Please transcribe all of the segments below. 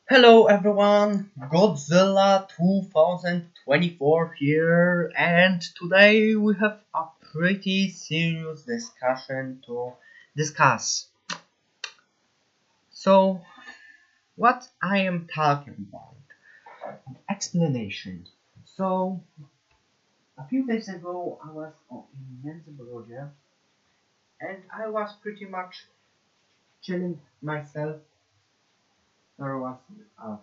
Hello everyone, Godzilla 2024 here, and today we have a pretty serious discussion to discuss. So, what I am talking about? Explanation. So, a few days ago I was in Mabye and I was pretty much chilling myself. There was a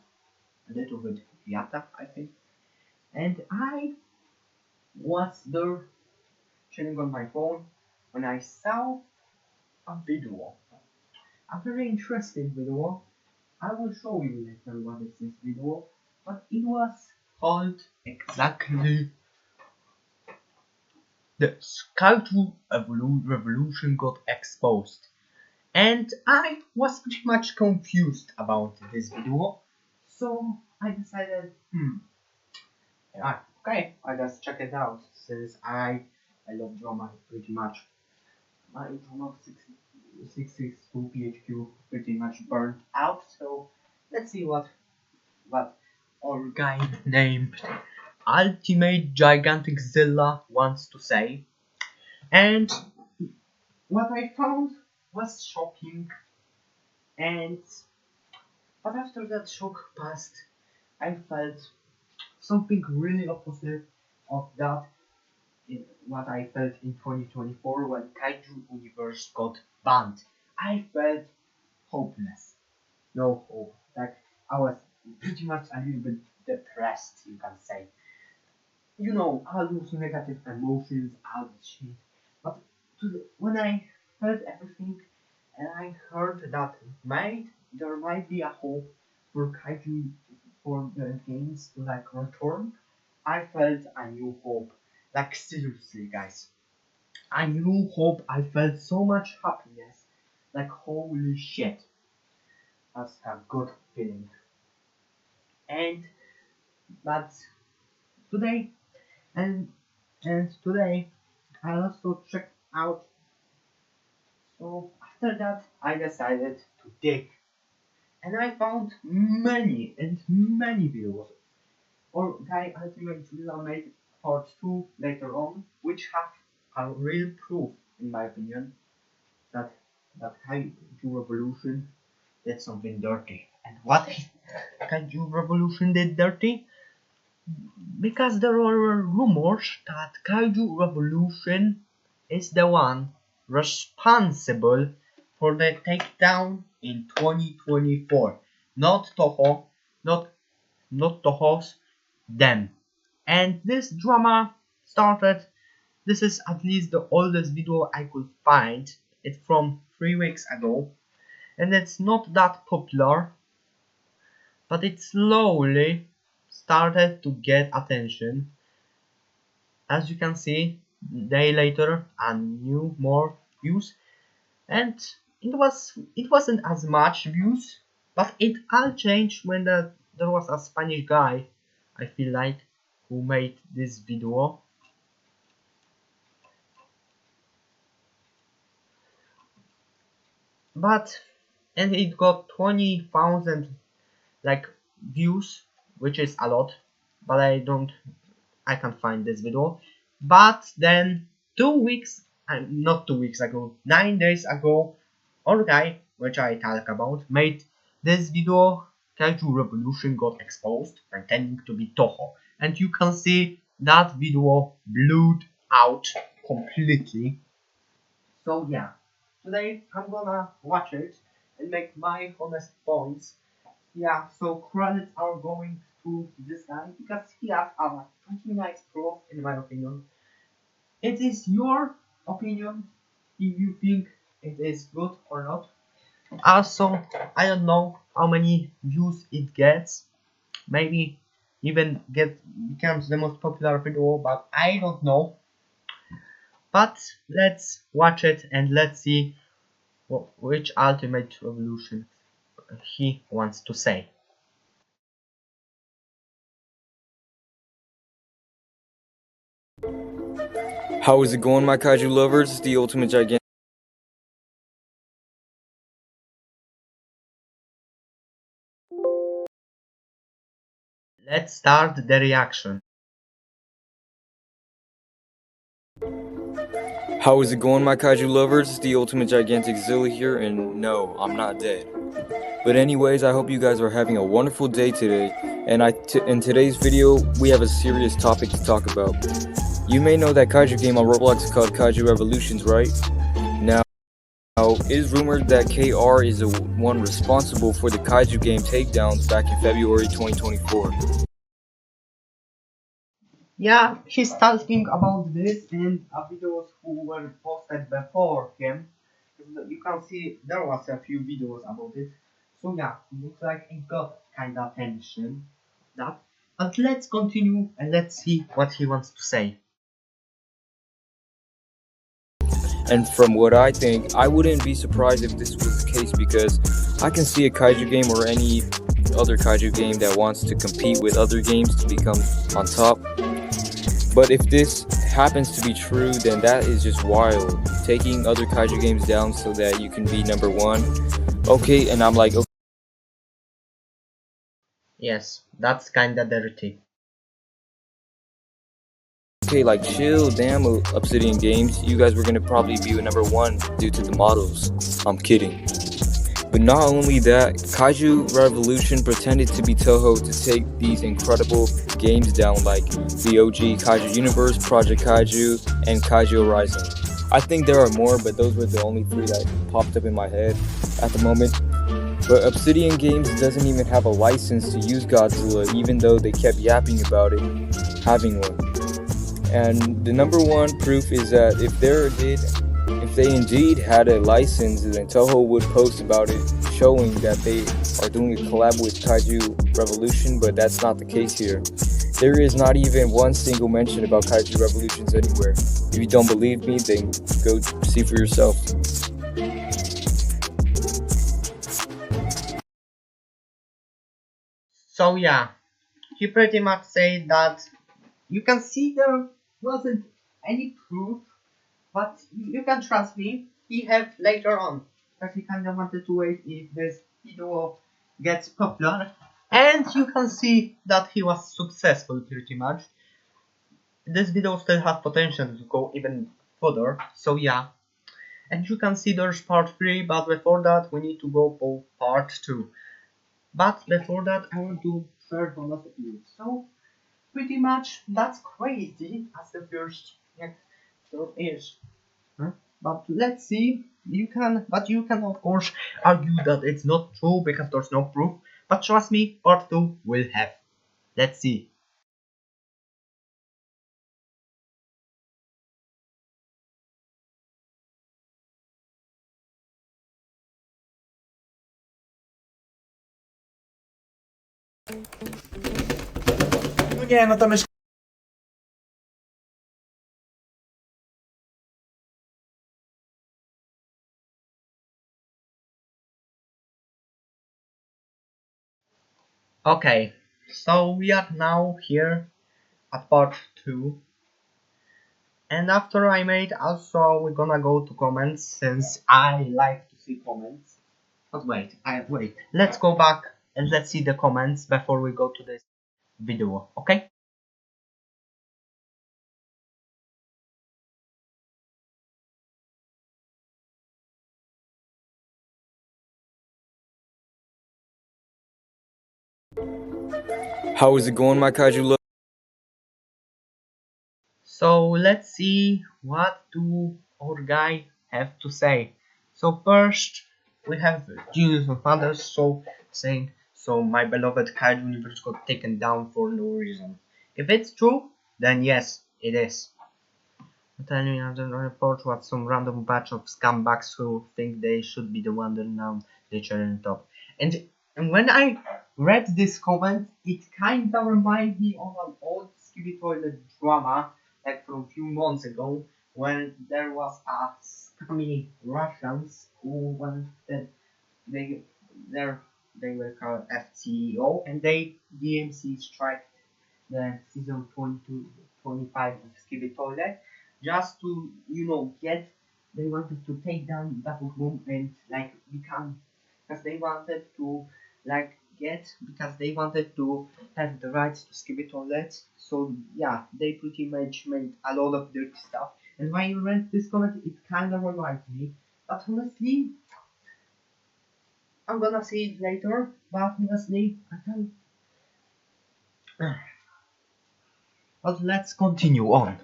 little bit yata, I think, and I was there chilling on my phone when I saw a video, a very interesting video. I will show you later what is this video, but it was called exactly the Kaiyu Revolution got exposed. And I was pretty much confused about this video, so I decided, okay, I just check it out since I love drama pretty much. My drama 662 PHQ pretty much burned out, so let's see what our guy named Ultimate Gigantic Zilla wants to say. And what I found was shocking, and but after that shock passed, I felt something really opposite of that in what I felt in 2024 when Kaiju Universe got banned. I felt hopeless. No hope. Like I was pretty much a little bit depressed, you can say. You know, all those negative emotions, all this shit. But when I felt everything and I heard that there might be a hope for Kaiju for the games to like return, I felt a new hope. Like seriously, guys. A new hope. I felt so much happiness. Like holy shit. That's a good feeling. And but today and today I also checked out. So after that I decided to dig, and I found many and many videos. Or Guy Ultimate Villa made part 2 later on, which have a real proof, in my opinion, that Kaiju Revolution did something dirty. And what Kaiju Revolution did dirty? Because there were rumors that Kaiyu Revolution is the one responsible for the takedown in 2024. Not Toho, not Toho's, them. And this drama started, this is at least the oldest video I could find. It's from 3 weeks ago. And it's not that popular, but it slowly started to get attention. As you can see, day later and new more views, and it wasn't as much views, but it all changed when there was a Spanish guy, I feel like, who made this video. But and it got 20,000 like views, which is a lot, but I can't find this video. But then 2 weeks, not 2 weeks ago, 9 days ago, our guy, which I talk about, made this video. Kaiju Revolution got exposed, pretending to be Toho, and you can see that video blew out completely. So yeah, today I'm gonna watch it and make my honest points. Yeah, so credits are going to this guy because he has a pretty nice proof, in my opinion. It is your opinion if you think it is good or not. Also, I don't know how many views it gets. Maybe even becomes the most popular video, but I don't know. But let's watch it and let's see which ultimate revolution he wants to say. How is it going, my kaiju lovers? The ultimate gigantic. Let's start the reaction. How is it going, my kaiju lovers? The ultimate gigantic Zilla here, and no, I'm not dead. But anyways, I hope you guys are having a wonderful day today, and in today's video, we have a serious topic to talk about. You may know that kaiju game on Roblox called Kaiyu Revolutions, right? Now, it is rumored that KR is the one responsible for the kaiju game takedowns back in February 2024. Yeah, he's talking about this and videos who were posted before him. You can see there was a few videos about it. So yeah, looks like it got kind of attention. That. But let's continue and let's see what he wants to say. And from what I think, I wouldn't be surprised if this was the case, because I can see a kaiju game or any other kaiju game that wants to compete with other games to become on top. But if this happens to be true, then that is just wild. Taking other kaiju games down so that you can be number one. Okay, and I'm like, Yes, that's kinda dirty. okay, like chill, damn, Obsidian Games. You guys were gonna probably be number one due to the models. I'm kidding. But not only that, Kaiyu Revolution pretended to be Toho to take these incredible games down, like the OG Kaiju Universe, Project Kaiju, and Kaiju Horizon. I think there are more, but those were the only three that popped up in my head at the moment. But Obsidian Games doesn't even have a license to use Godzilla, even though they kept yapping about it having one. And the number one proof is that if they indeed had a license, then Toho would post about it, showing that they are doing a collab with Kaiyu Revolution, but that's not the case here. There is not even one single mention about Kaiyu Revolutions anywhere. If you don't believe me, then go see for yourself. So yeah, he pretty much said that you can see there wasn't any proof, but you can trust me, he have later on. Because he kinda wanted to wait if this video gets popular. And you can see that he was successful pretty much. This video still has potential to go even further, so yeah. And you can see there's part 3, but before that we need to go for part 2. But before that I want to share bonus with you. So pretty much that's crazy as the first episode is. Huh? But let's see. You can of course argue that it's not true because there's no proof. But trust me, part 2 will have. Let's see. No nie, no to mysz... Okay, so we are now here at part 2. And after I made also we're gonna go to comments since I like to see comments. But wait. Let's go back and let's see the comments before we go to this video, okay? How is it going, my kaiju lovers? So let's see what do our guy have to say. So first we have Genius of Others so saying so my beloved Kaido universe got taken down for no reason. If it's true, then yes, it is. Telling you the report what some random batch of scumbags who think they should be the one that now they on top. And when I read this comment, it kinda reminded me of an old Skibby Toilet drama like from a few months ago when there was a scummy Russians who wanted they their they were called FCO and they DMC strike the season 22, 25 of Skibby Toilet just to get they wanted to take down that room and like become because they wanted to like get because they wanted to have the rights to skip it toilets. So yeah, they pretty much made a lot of dirty stuff. And when you read this comment, it kind of reminds me. But honestly, I'm gonna say it later. But honestly, I can't. But let's continue on.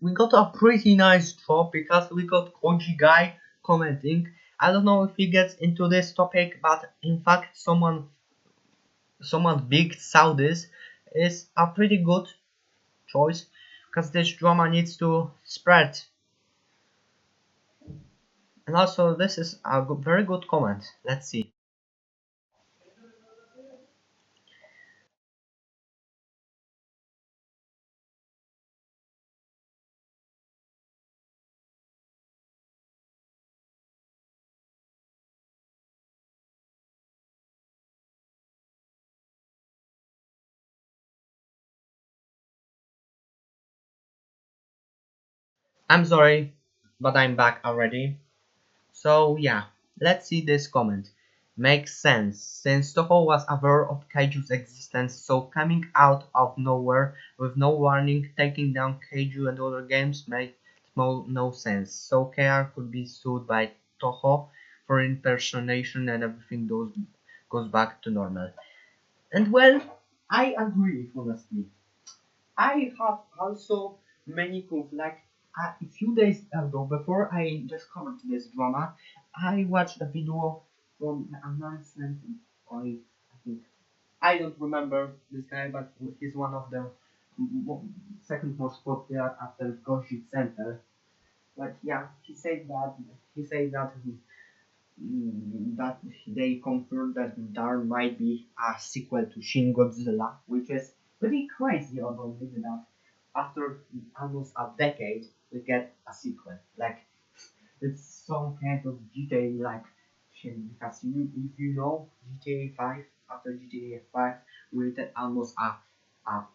We got a pretty nice drop because we got Koji Guy commenting. I don't know if he gets into this topic, but in fact, someone big saw this is a pretty good choice because this drama needs to spread. And also, this is a very good comment. Let's see. I'm sorry, but I'm back already. So yeah, let's see this comment. Makes sense, since Toho was aware of Kaiju's existence, so coming out of nowhere with no warning, taking down Kaiju and other games made no sense. So KR could be sued by Toho for impersonation and everything goes back to normal. And well, I agree honestly. I have also many proof. Like a few days ago, before I discovered this drama, I watched a video from a nonsense guy. I think I don't remember this guy, but he's one of the second most popular after Goshi Center. But yeah, he said that they confirmed that there might be a sequel to Shin Godzilla, which is pretty crazy about it that after almost a decade we get a sequel. Like it's some kind of GTA like Shin because if you know GTA 5 after GTA 5 we waited almost a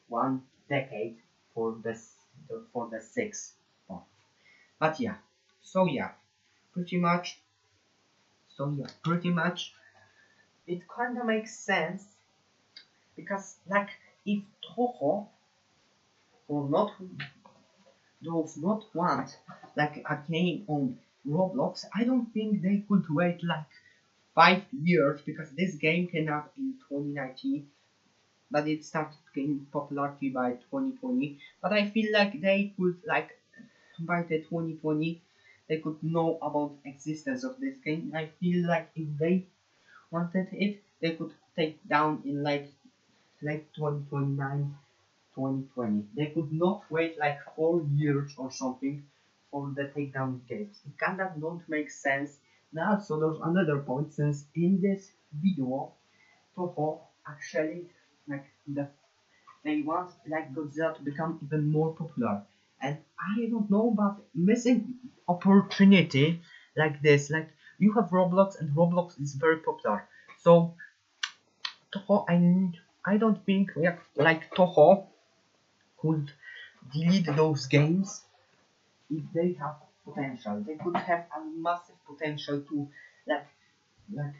1 decade for the sixth one. But yeah, so yeah, pretty much pretty much it kind of makes sense because like if Toho or not does not want like a game on Roblox, I don't think they could wait like 5 years because this game came out in 2019, but it started gaining popularity by 2020. But I feel like they could like by the 2020 they could know about existence of this game. I feel like if they wanted it, they could take down in like 2029, 2020. They could not wait like 4 years or something for the takedown games. It kind of don't make sense. Now, so there's another point since in this video, Toho actually like they want like Godzilla to become even more popular. And I don't know, but missing opportunity like this, like you have Roblox and Roblox is very popular. So Toho, I don't think like Toho could delete those games if they have potential. They could have a massive potential to like like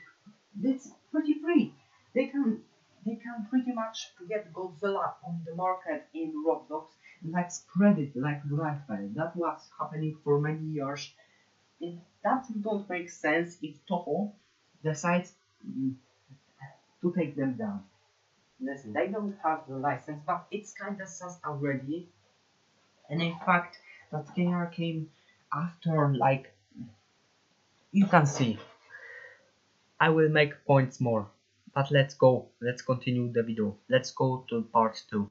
it's pretty free. They can they can pretty much get Godzilla on the market in Roblox and like spread it like wildfire. That was happening for many years. That don't make sense if Toho decides to take them down. Listen, they don't have the license, but it's kinda sus already. And in fact, that KR came after, like, you can see. I will make points more. But let's go. Let's continue the video. Let's go to part 2.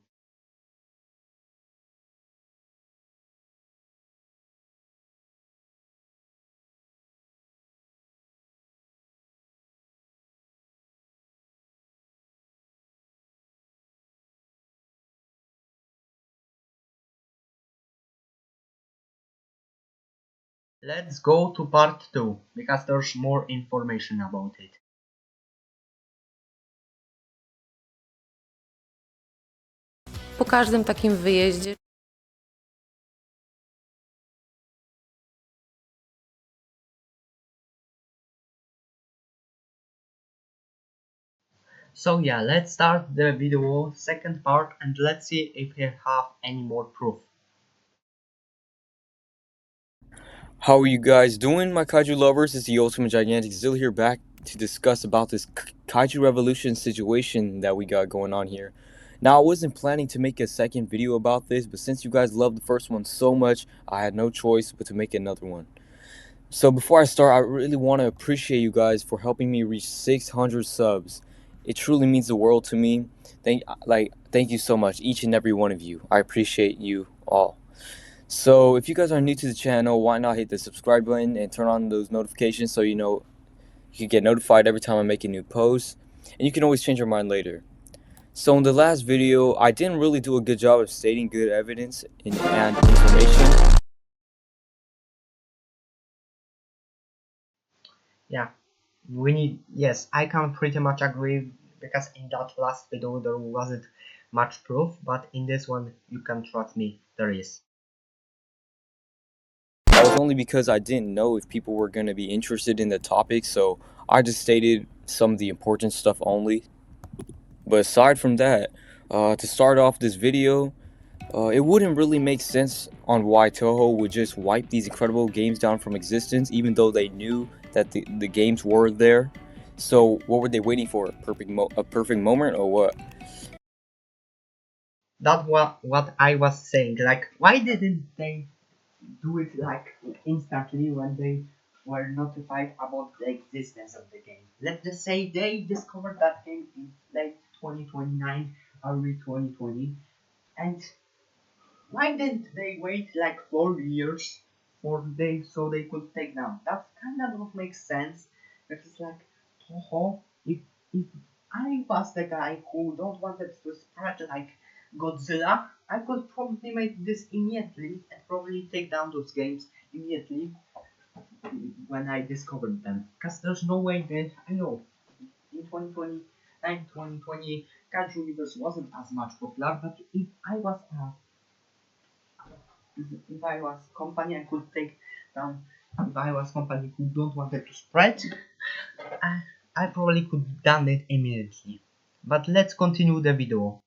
Let's go to part 2 because there's more information about it. Po każdym takim wyjeździe So yeah, let's start the video second part and let's see if we have any more proof. How are you guys doing, my kaiju lovers? It's the Ultimate Gigantic Zill here, back to discuss about this Kaiju Revolution situation that we got going on here. Now, I wasn't planning to make a second video about this, but since you guys loved the first one so much, I had no choice but to make another one. So before I start, I really want to appreciate you guys for helping me reach 600 subs. It truly means the world to me. Thank you so much, each and every one of you. I appreciate you all. So if you guys are new to the channel, why not hit the subscribe button and turn on those notifications so you know you can get notified every time I make a new post, and you can always change your mind later. So in the last video, I didn't really do a good job of stating good evidence and information. Yeah, yes, I can pretty much agree because in that last video there wasn't much proof, but in this one you can trust me, there is. That was only because I didn't know if people were going to be interested in the topic, so I just stated some of the important stuff only. But aside from that, to start off this video, it wouldn't really make sense on why Toho would just wipe these incredible games down from existence, even though they knew that the games were there. So what were they waiting for? A perfect moment, or what? That's what I was saying. Like, why didn't they do it like instantly when they were notified about the existence of the game? Let's just say they discovered that game in late 2029, early 2020, and why didn't they wait like 4 years for they so they could take down? That kind of don't make sense. It's like Toho, if I was the guy who don't wanted to spread like Godzilla, I could probably make this immediately and probably take down those games immediately when I discovered them. Cause there's no way that I know in 2020 and 2020 Kaiju Universe wasn't as much popular, but if I was company, I could take down. If I was company who don't want it to spread, I, I probably could done it immediately. But let's continue the video.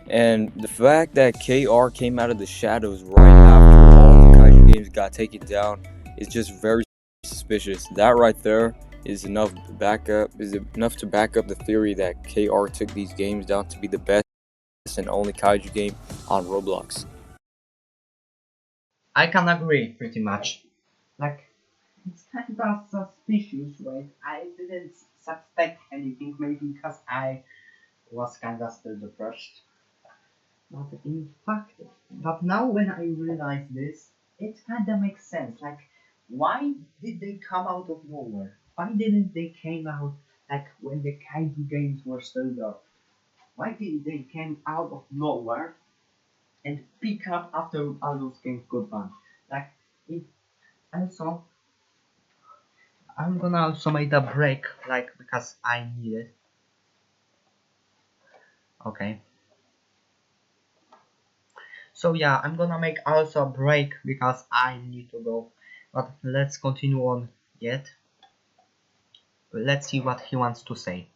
And the fact that KR came out of the shadows right after all the Kaiju games got taken down is just very suspicious. That right there is enough to back up the theory that KR took these games down to be the best and only Kaiju game on Roblox. I can agree pretty much. Like, it's kind of suspicious, right? I didn't suspect anything, maybe because I was kind of still depressed. But in fact, but now when I realize this, it kind of makes sense. Like, why did they come out of nowhere? Why didn't they came out like when the Kaiju games were still there? Why did they came out of nowhere and pick up after all those games got banned? Like, it also, I'm gonna also make a break, like because I need it. Okay. So yeah, I'm gonna make also a break because I need to go. But let's continue on yet. Let's see what he wants to say.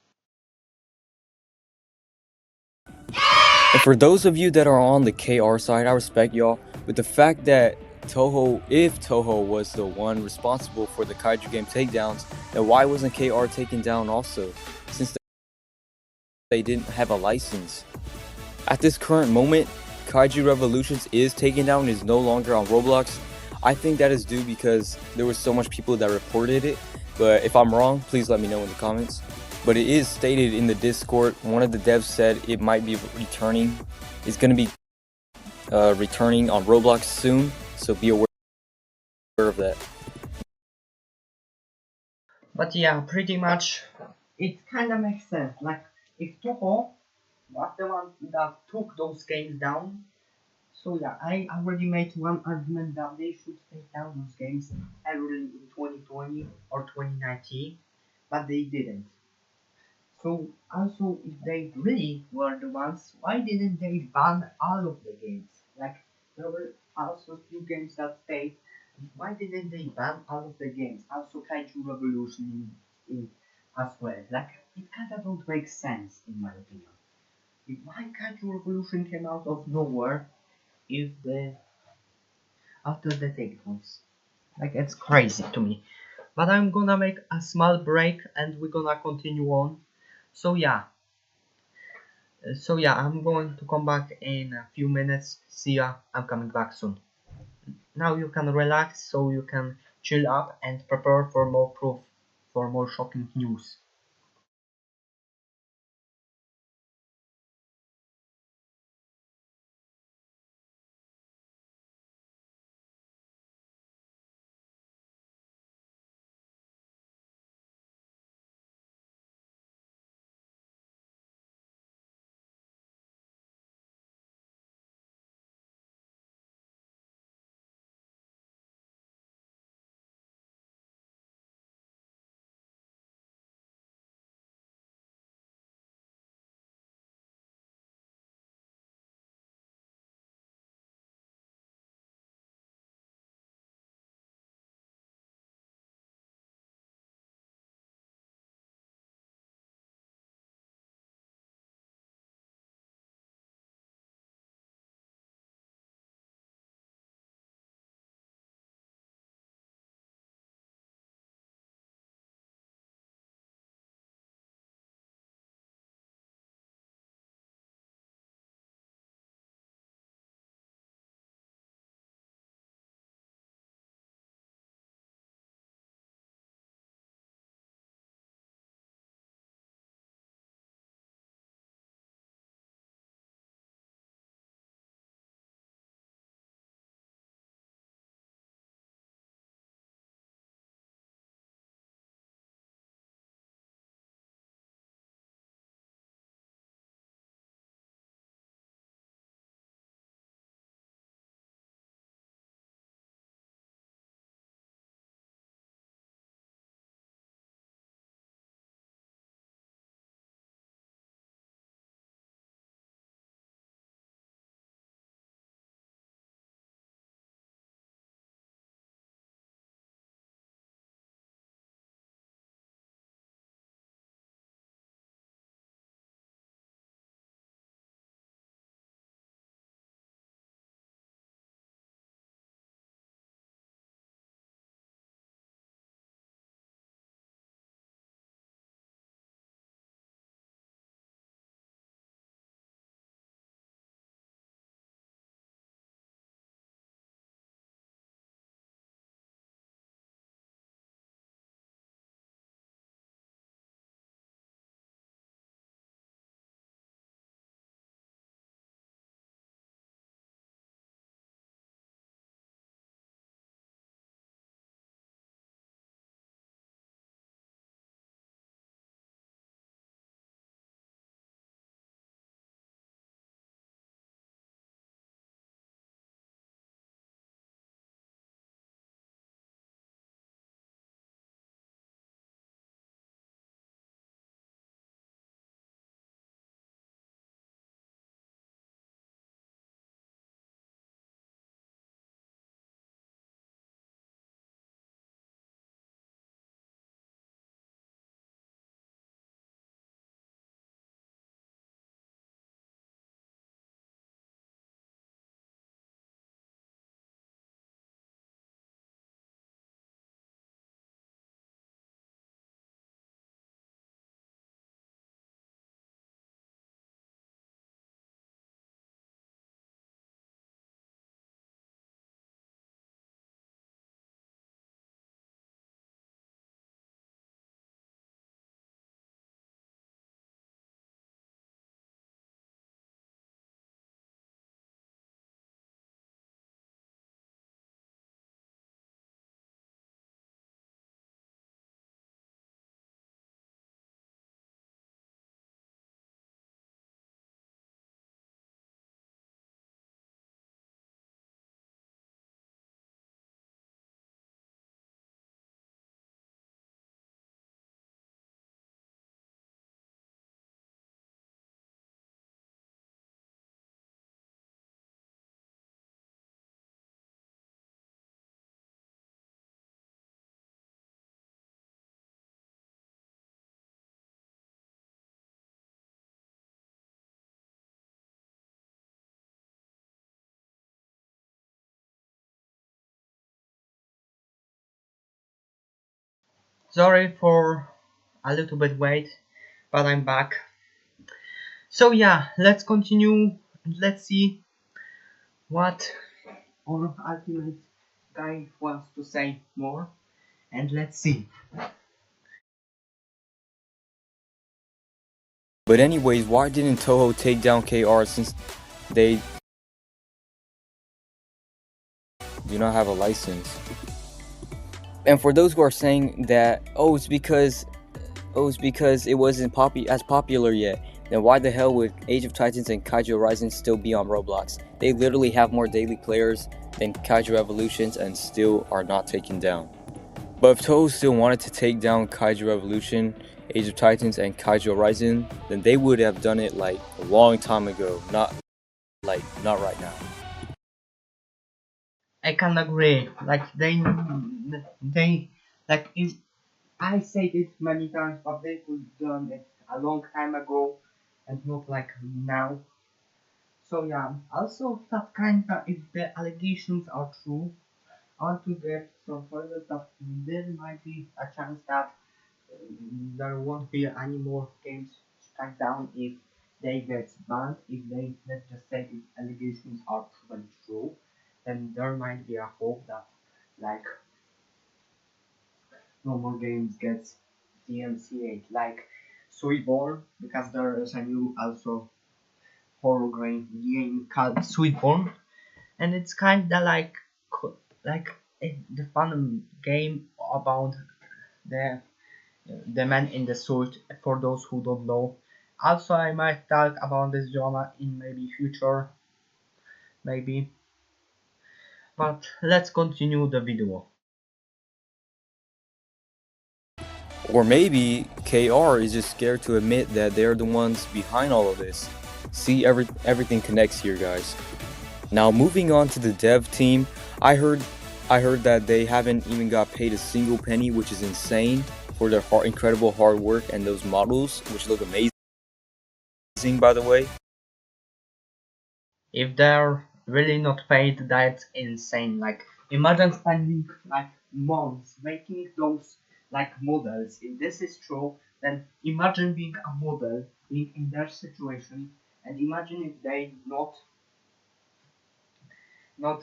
And for those of you that are on the KR side, I respect y'all. But the fact that if Toho was the one responsible for the Kaiju game takedowns, then why wasn't KR taken down also? Since they didn't have a license. At this current moment, Kaiju Revolutions is taken down and is no longer on Roblox. I think that is due because there was so much people that reported it. But if I'm wrong, please let me know in the comments. But it is stated in the Discord, one of the devs said it might be returning. It's going to be returning on Roblox soon, so be aware of that. But yeah, pretty much it kinda makes sense. Like if Toho was the one that took those games down, so yeah, I already made one argument that they should take down those games early in 2020 or 2019, but they didn't. So also, if they really were the ones, why didn't they ban all of the games? Like there were also few games that stayed. Why didn't they ban all of the games? Also, Kaiju Revolution. in, as well. Like, it kinda don't make sense in my opinion. Why Kaiyu Revolution came out of nowhere if the after the takedowns? Like, it's crazy to me. But I'm gonna make a small break and we're gonna continue on. So yeah, I'm going to come back in a few minutes. See ya, I'm coming back soon. Now you can relax so you can chill up and prepare for more proof, for more shocking news. Sorry for a little bit wait, but I'm back. So yeah, let's continue. Let's see what our ultimate guy wants to say more, and let's see. But anyways, why didn't Toho take down KR since they do not have a license? And for those who are saying that, it's because it wasn't as popular yet, then why the hell would Age of Titans and Kaiyu Rising still be on Roblox? They literally have more daily players than Kaiyu Revolutions and still are not taken down. But if Toho still wanted to take down Kaiyu Revolution, Age of Titans, and Kaiyu Rising, then they would have done it like a long time ago, not right now. I can agree. Like they like if I said it many times, but they could done it a long time ago, and not like now. So yeah. Also, that kinda if the allegations are true, I want to get some further that there might be a chance that there won't be any more games shut down if they get banned. If they, let's just say, if allegations are proven true, then there might be a hope that like no more games get DMCA like Sweetborn, because there is a new also horror game called Sweetborn, and it's kinda like the fun game about the the man in the suit, for those who don't know. Also, I might talk about this genre in maybe future, maybe. But let's continue the video. Or maybe KR is just scared to admit that they're the ones behind all of this. See, everything connects here, guys. Now, moving on to the dev team, I heard that they haven't even got paid a single penny, which is insane for their incredible hard work and those models, which look amazing, by the way. If they're really not paid, that's insane. Like, imagine spending like months making those like models. If this is true, then imagine being a model, being in their situation, and imagine if they not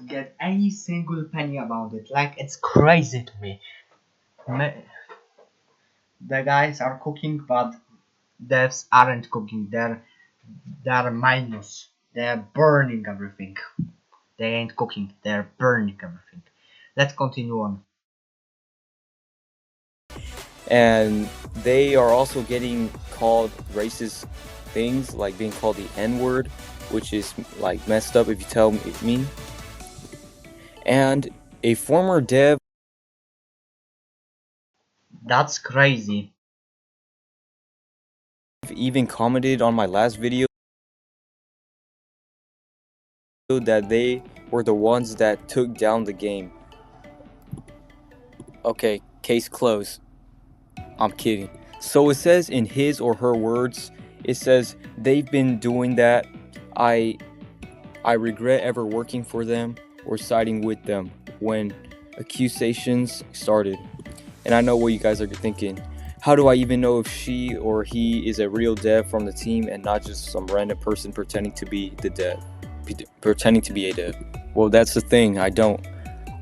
get any single penny about it. Like, it's crazy to me. The guys are cooking, but devs aren't cooking. They're minus. They're burning everything. They ain't cooking. They're burning everything. Let's continue on. And they are also getting called racist things, like being called the N-word, which is like messed up if you tell me. And a former dev That's crazy. even commented on my last video that they were the ones that took down the game. Okay, case closed. I'm kidding. So it says in his or her words, it says they've been doing that. I regret ever working for them or siding with them when accusations started. And I know what you guys are thinking. How do I even know if she or he is a real dev from the team and not just some random person pretending to be the dev, pretending to be a dev? Well, that's the thing. I don't.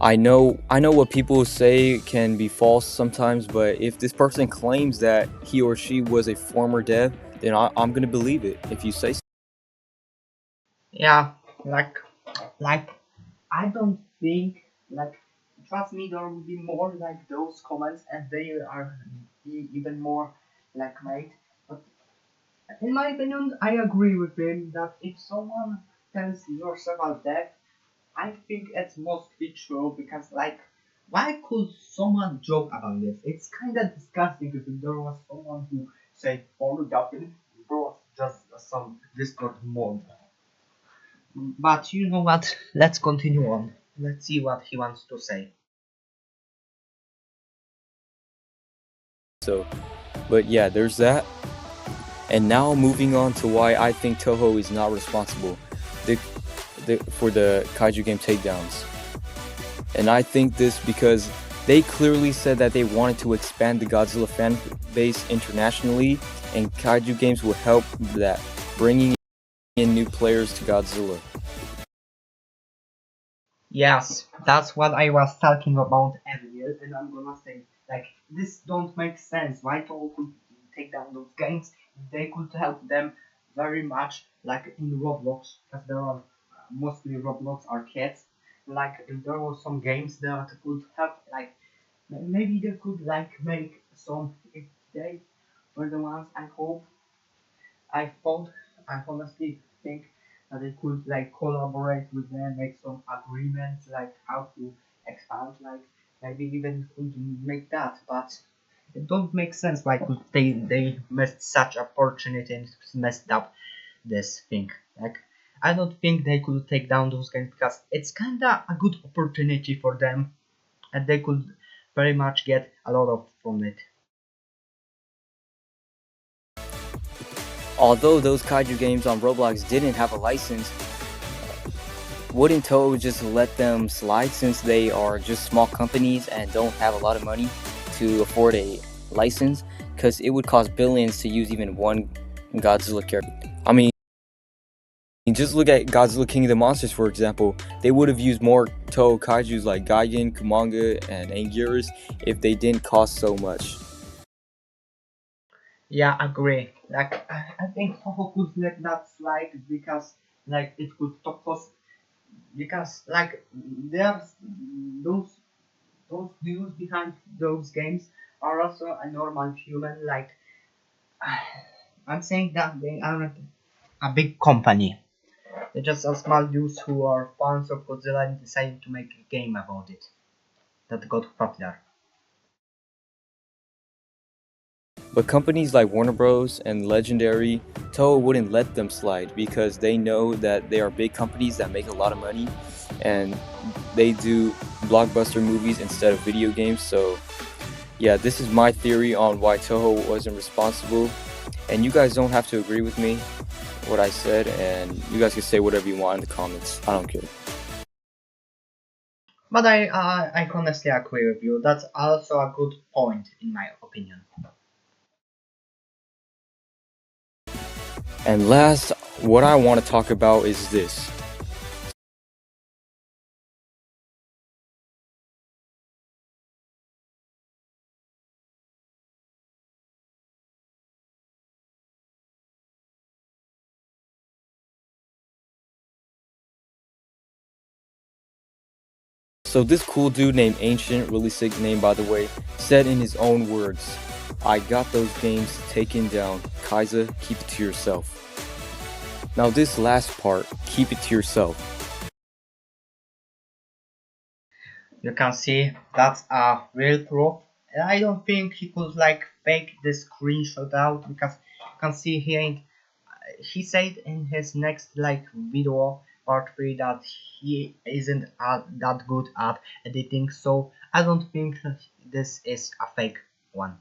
I know what people say can be false sometimes, but if this person claims that he or she was a former dev, then I'm gonna believe it if you say so. Yeah, like I don't think like trust me, there will be more like those comments, and they are even more like made. But in my opinion, I agree with him that if someone tells yourself about that, I think it's mostly true, because like why could someone joke about this? It's kinda disgusting if there was someone who said follow Dublin, bro, just some Discord mod. But you know what? Let's continue on. Let's see what he wants to say. So, but yeah, there's that. And now moving on to why I think Toho is not responsible for the Kaiju game takedowns. And I think this because They clearly said that they wanted to expand the Godzilla fan base internationally, and kaiju games will help that, bringing in new players to Godzilla. Yes, that's what I was talking about earlier, and I'm gonna say, like, this don't make sense. Why Toho could take down those games? They could help them very much, like in Roblox, because there are mostly Roblox arcades. Like, if there were some games that could help, like, maybe they could, like, make some, if they were the ones, I hope, I thought, I honestly think that they could like collaborate with them, make some agreements, like how to expand, like maybe even could make that, but it don't make sense why could they missed such opportunity and messed up this thing. Like I don't think they could take down those games because it's kinda a good opportunity for them and they could very much get a lot of from it. Although those kaiju games on Roblox didn't have a license, wouldn't Toho just let them slide since they are just small companies and don't have a lot of money to afford a license? Because it would cost billions to use even one Godzilla character. I mean, just look at Godzilla King of the Monsters, for example. They would have used more Toho kaijus like Gigan, Kumanga, and Anguirus if they didn't cost so much. Yeah, agree. Like I think Toho could let that slide because like it could stop cost because like there's those those dudes behind those games are also a normal human. Like I'm saying that they aren't a big company. They're just a small dudes who are fans of Godzilla and decided to make a game about it that got popular. But companies like Warner Bros. And Legendary, Toho wouldn't let them slide because they know that they are big companies that make a lot of money and they do blockbuster movies instead of video games. So, yeah, this is my theory on why Toho wasn't responsible. And you guys don't have to agree with me, what I said, and you guys can say whatever you want in the comments. I don't care. But I honestly agree with you. That's also a good point in my opinion. And last, what I want to talk about is this. So this cool dude named Ancient, really sick name by the way, said in his own words, "I got those games taken down. Kaiza, keep it to yourself." Now this last part, keep it to yourself. You can see that's a real proof. And I don't think he could like fake this screenshot out because you can see here he said in his next like video part 3 that he isn't that good at editing, so I don't think this is a fake one.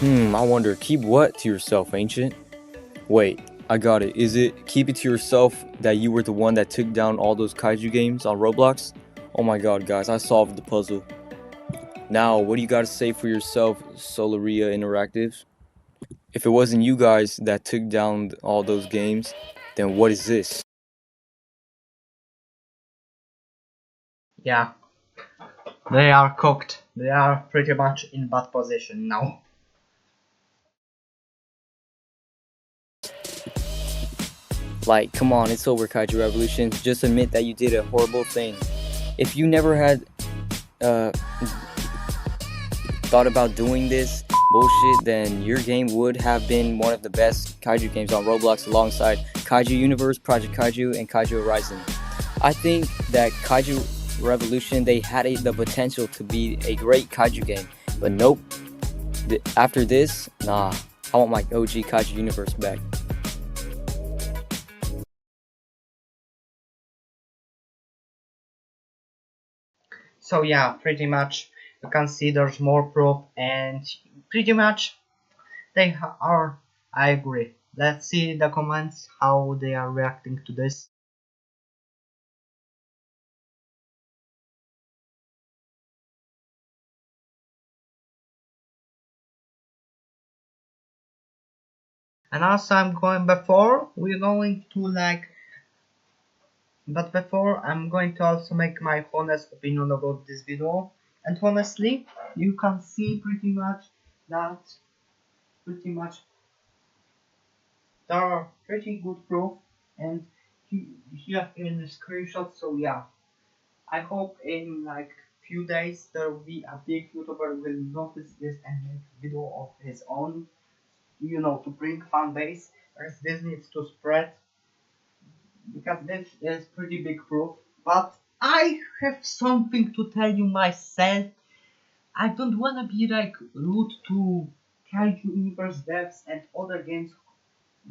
I wonder, keep what to yourself, Ancient? Wait, I got it. Is it keep it to yourself that you were the one that took down all those kaiju games on Roblox? Oh my god, guys, I solved the puzzle. Now, what do you gotta say for yourself, Solaria Interactive? If it wasn't you guys that took down all those games, then what is this? Yeah, they are cooked. They are pretty much in bad position now. Like, come on, it's over, Kaiyu Revolution. Just admit that you did a horrible thing. If you never had thought about doing this bullshit, then your game would have been one of the best kaiju games on Roblox alongside Kaiju Universe, Project Kaiju, and Kaiju Horizon. I think that Kaiju Revolution, they had the potential to be a great kaiju game, but nope. After this, nah, I want my OG Kaiju Universe back. So yeah, pretty much you can see there's more proof and pretty much they are. I agree. Let's see the comments how they are reacting to this. And also we're going to like, but before I'm going to also make my honest opinion about this video. And honestly, you can see that pretty much there are pretty good proof, and here in the screenshot. So yeah, I hope in like few days there will be a big YouTuber will notice this and make video of his own, to bring fan base, as this needs to spread, because this is pretty big proof. But I have something to tell you myself. I don't wanna be like rude to Kaiyu Universe devs and other games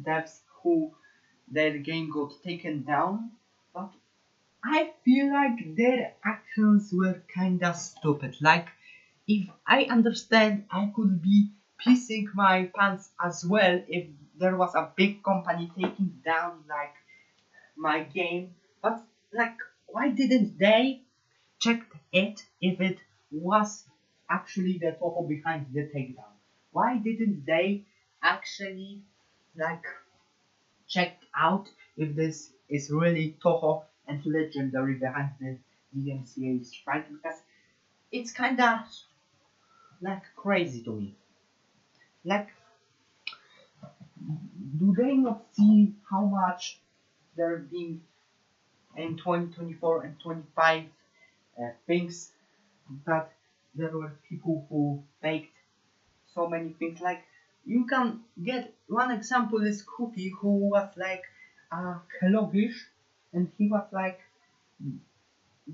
devs who their game got taken down, but I feel like their actions were kinda stupid. Like, if I understand, I could be pissing my pants as well if there was a big company taking down like my game, but like, why didn't they check it if it was actually the Toho behind the takedown? Why didn't they actually like checked out if this is really Toho and Legendary behind the DMCA strike? Because it's kinda like crazy to me. Like, do they not see how much they're being in 2024 and 25 things, that there were people who faked so many things? Like, you can get one example is Kofi, who was like Hellogish, and he was like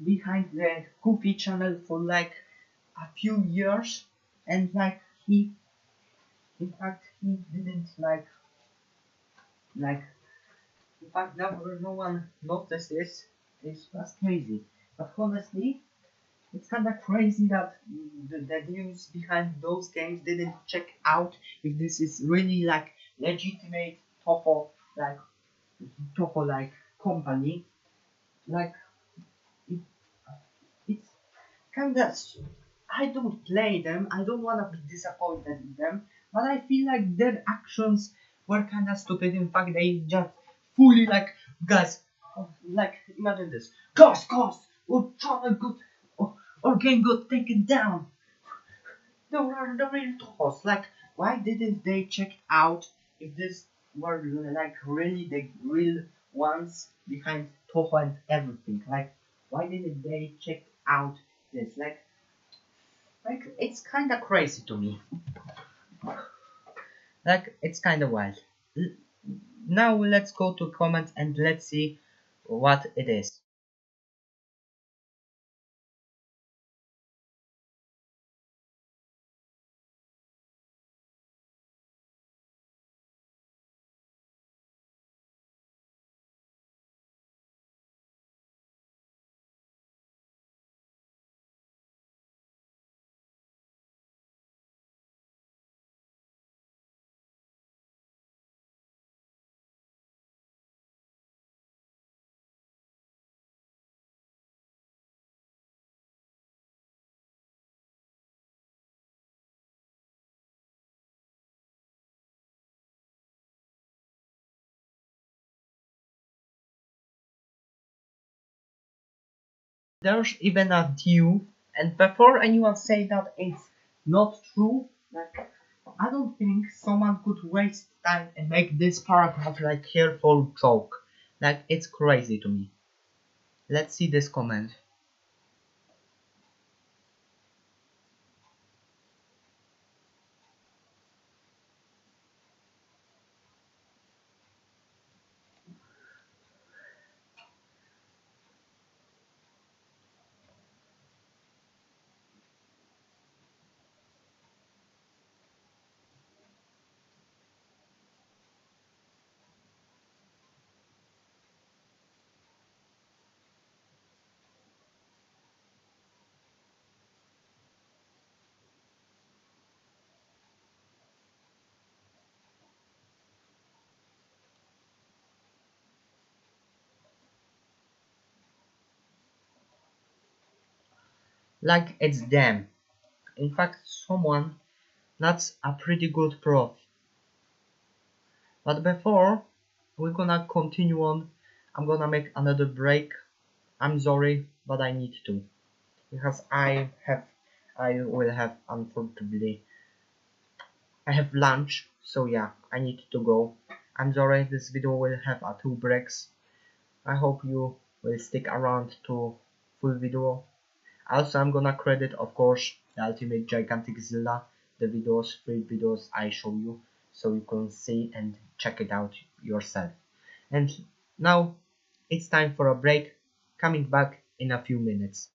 behind the Kofi channel for like a few years, and like he, in fact, he didn't like in fact never no one noticed this. It's just crazy. But honestly, it's kinda crazy that the news behind those games didn't check out if this is really like legitimate Toho like company. Like, it, it's kinda, I don't play them. I don't wanna be disappointed in them, but I feel like their actions were kinda stupid. In fact, they just fully like, guys, like, imagine this, guys, or channel got or game got taken down. They were the real Tohos. Like, why didn't they check out if this were like really the real ones behind Toho and everything? Like, why didn't they check out this? Like it's kind of crazy to me. Like, it's kind of wild. Now let's go to comments and let's see what it is. There's even a view, and before anyone say that it's not true, like, I don't think someone could waste time and make this paragraph like careful joke. Like, it's crazy to me. Let's see this comment. Like, it's them. In fact, someone that's a pretty good prof. But before we're gonna continue on, I'm gonna make another break. I'm sorry, but I need to, because I will have, unfortunately, I have lunch, so yeah, I need to go. I'm sorry, this video will have two breaks. I hope you will stick around to full video. Also, I'm gonna credit, of course, the Ultimate Gigantic Zilla, the videos, 3 videos I show you, so you can see and check it out yourself. And now it's time for a break, coming back in a few minutes.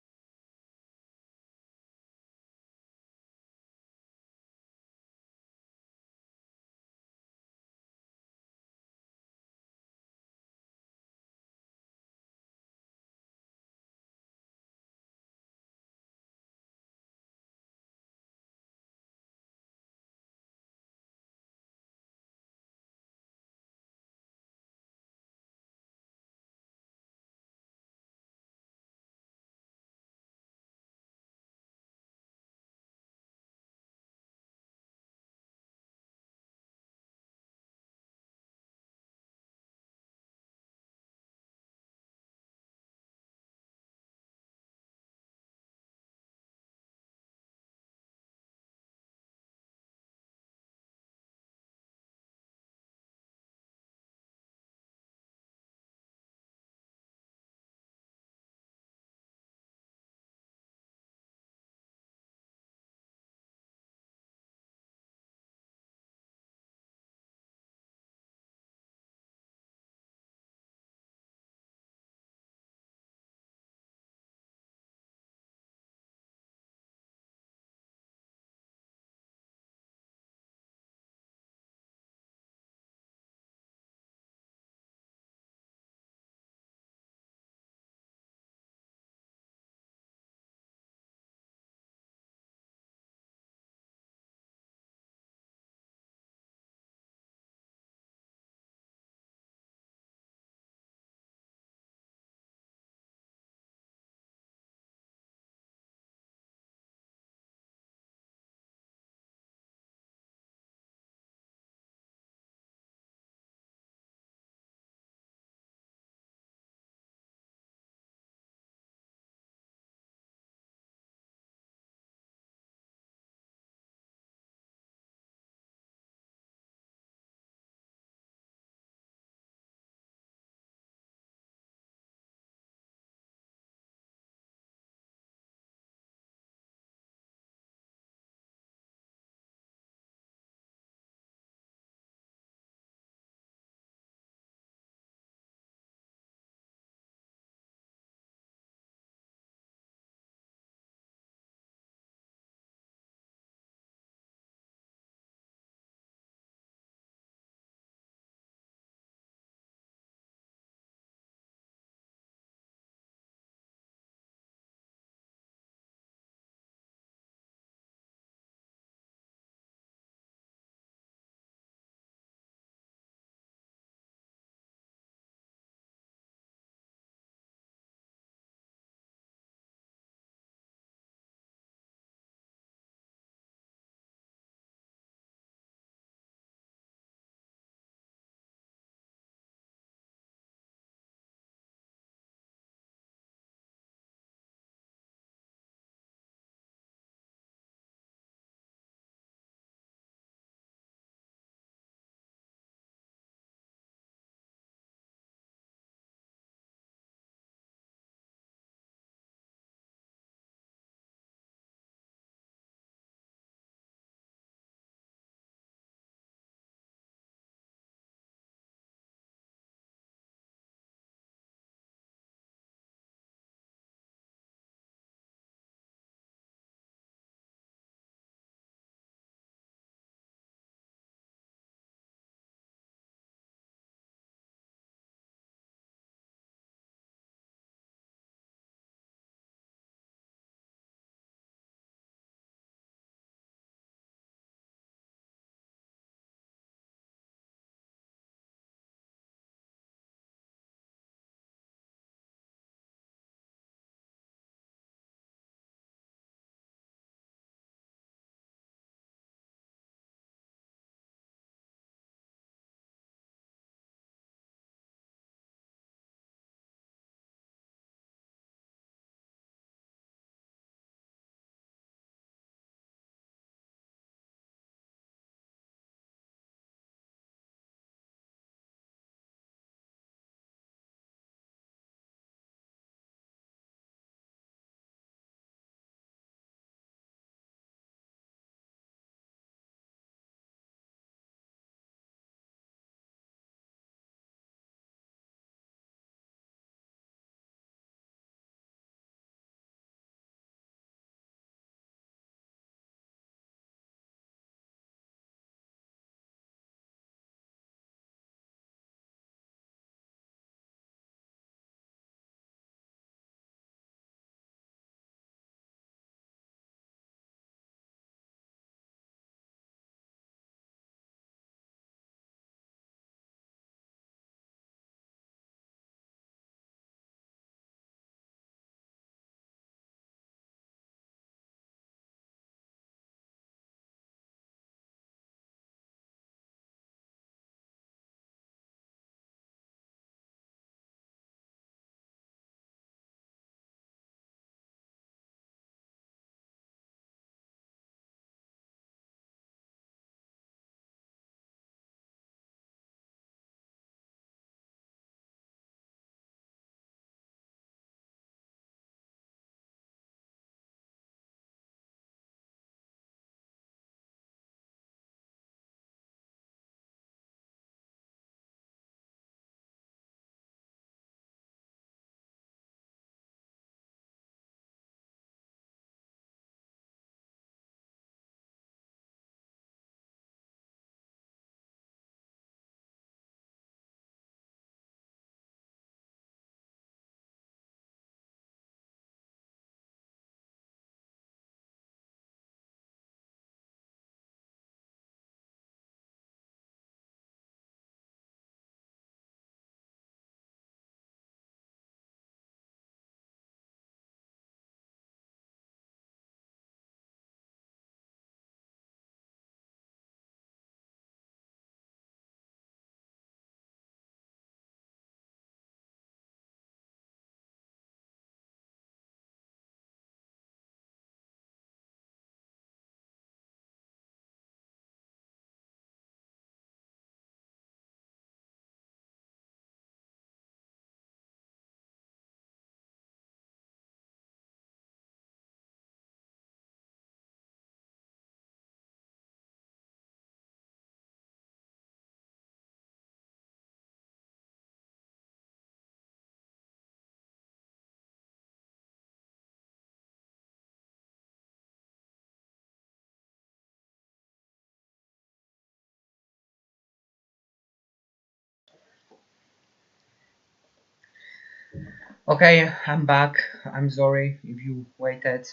Okay, I'm back. I'm sorry if you waited.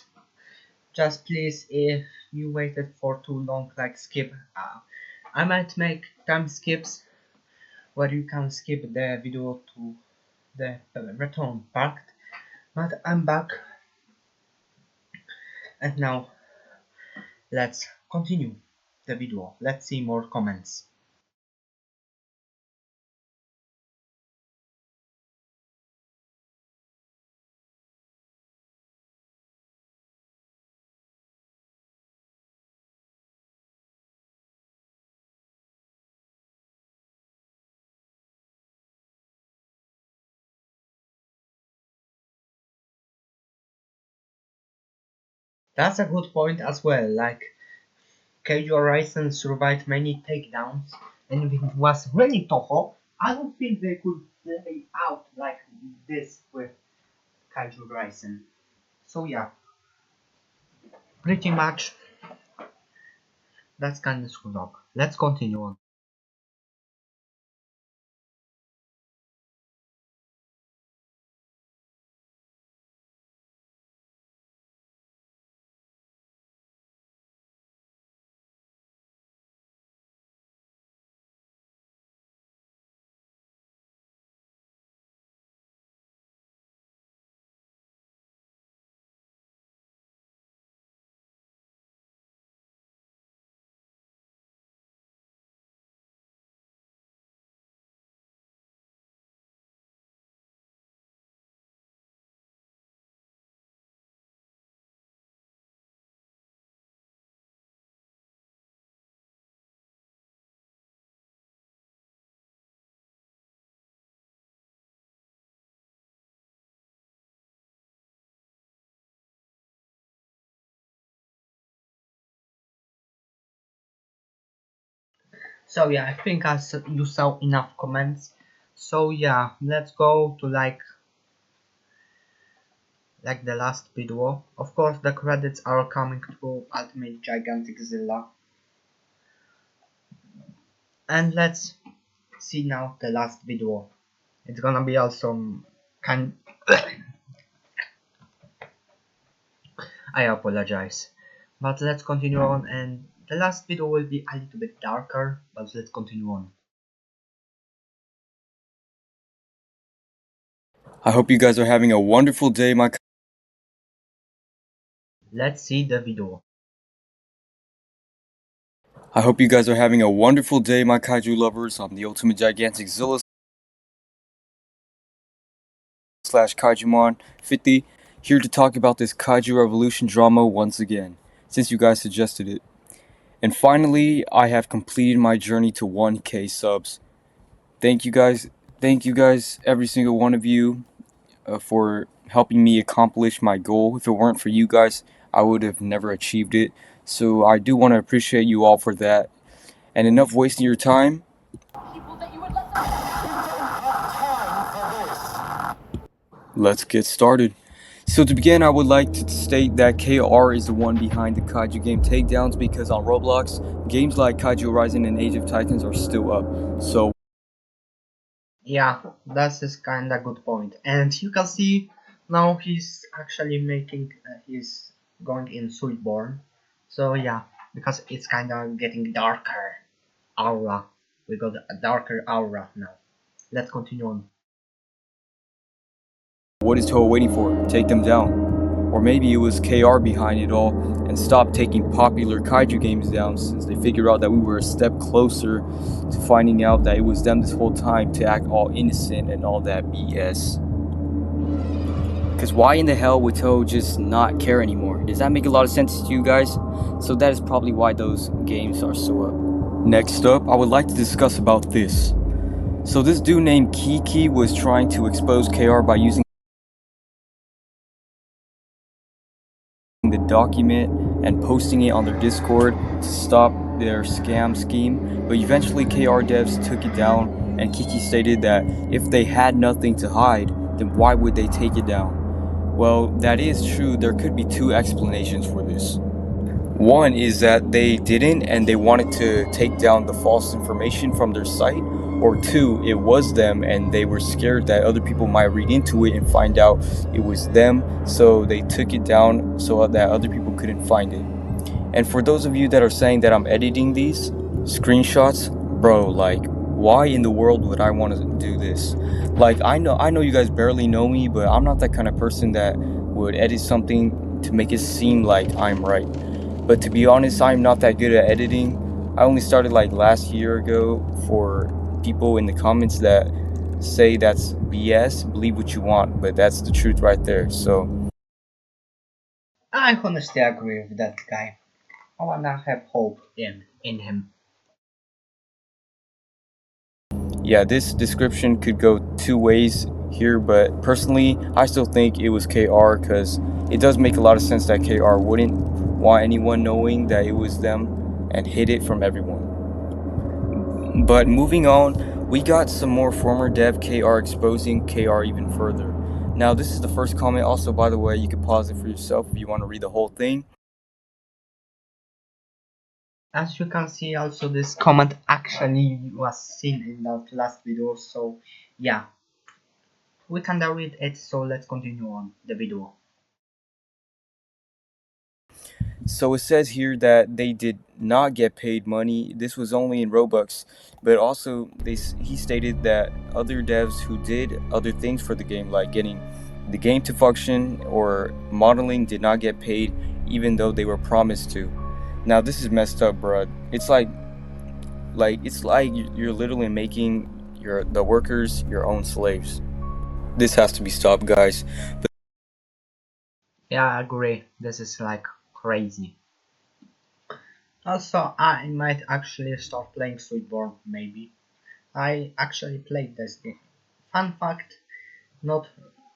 Just please, if you waited for too long, like skip. I might make time skips where you can skip the video to the return part. But I'm back, and now let's continue the video. Let's see more comments. That's a good point as well. Like Kaiyu Revolution survived many takedowns, and if it was really Toho, I don't think they could play out like this with Kaiyu Revolution. So yeah, pretty much that's kind of screwed up. Let's continue on. So yeah, I think you saw enough comments. So yeah, let's go to like the last video. Of course, the credits are coming to Ultimate Gigantic Zilla, and let's see now the last video. It's gonna be also kind. I apologize, but let's continue on, and the last video will be a little bit darker, but let's continue on. I hope you guys are having a wonderful day, my. Let's see the video. I hope you guys are having a wonderful day, my kaiju lovers. I'm the Ultimate Gigantic Zilla slash Kaijumon 50, here to talk about this Kaiju Revolution drama once again, since you guys suggested it. And finally, I have completed my journey to 1K subs. Thank you guys, every single one of you, for helping me accomplish my goal. If it weren't for you guys, I would have never achieved it. So I do want to appreciate you all for that. And enough wasting your time. Let's get started. So to begin, I would like to state that KR is the one behind the kaiju game takedowns, because on Roblox, games like Kaiju Rising and Age of Titans are still up. So Yeah, that's is kinda good point. And you can see now he's actually making he's going in Soulborn. So yeah, because it's kinda getting darker aura. We got a darker aura now. Let's continue on. what is Toho waiting for? Take them down. Or maybe it was KR behind it all and stopped taking popular kaiju games down, since they figured out that we were a step closer to finding out that it was them this whole time to act all innocent and all that BS. Because why in the hell would Toho just not care anymore? Does that make a lot of sense to you guys? So that is probably why those games are so up. Next up, I would like to discuss about this. So this dude named Kiki was trying to expose KR by using the document and posting it on their Discord to stop their scam scheme, but eventually KR devs took it down, and Kiki stated that if they had nothing to hide, then why would they take it down? Well, that is true. There could be two explanations for this. One is that they didn't and they wanted to take down the false information from their site, or two, it was them and they were scared that other people might read into it and find out it was them, so they took it down so that other people couldn't find it. And for those of you that are saying that I'm editing these screenshots, bro, like, why in the world would I want to do this? Like, I know you guys barely know me, but I'm not that kind of person that would edit something to make it seem like I'm right. But to be honest, I'm not that good at editing. I only started like last year ago. For people in the comments that say that's BS, believe what you want, but that's the truth right there. So I honestly agree with that guy. I wanna have hope in him. yeah, this description could go two ways here, but personally, I still think it was KR, because it does make a lot of sense that KR wouldn't want anyone knowing that it was them and hid it from everyone. But moving on, we got some more former dev KR exposing KR even further. Now, this is the first comment. Also, by the way, you can pause it for yourself if you want to read the whole thing. As you can see, also this comment actually was seen in that last video, so yeah, we can read it, so let's continue on the video. So it says here that they did not get paid money. This was only in Robux, but also he stated that other devs who did other things for the game, like getting the game to function or modeling, did not get paid, even though they were promised to. Now this is messed up, bruh. It's like you're literally making the workers your own slaves. This has to be stopped, guys. Yeah, I agree. This is like crazy. Also, I might actually start playing Sweetborn, maybe. I actually played this game. Fun fact, not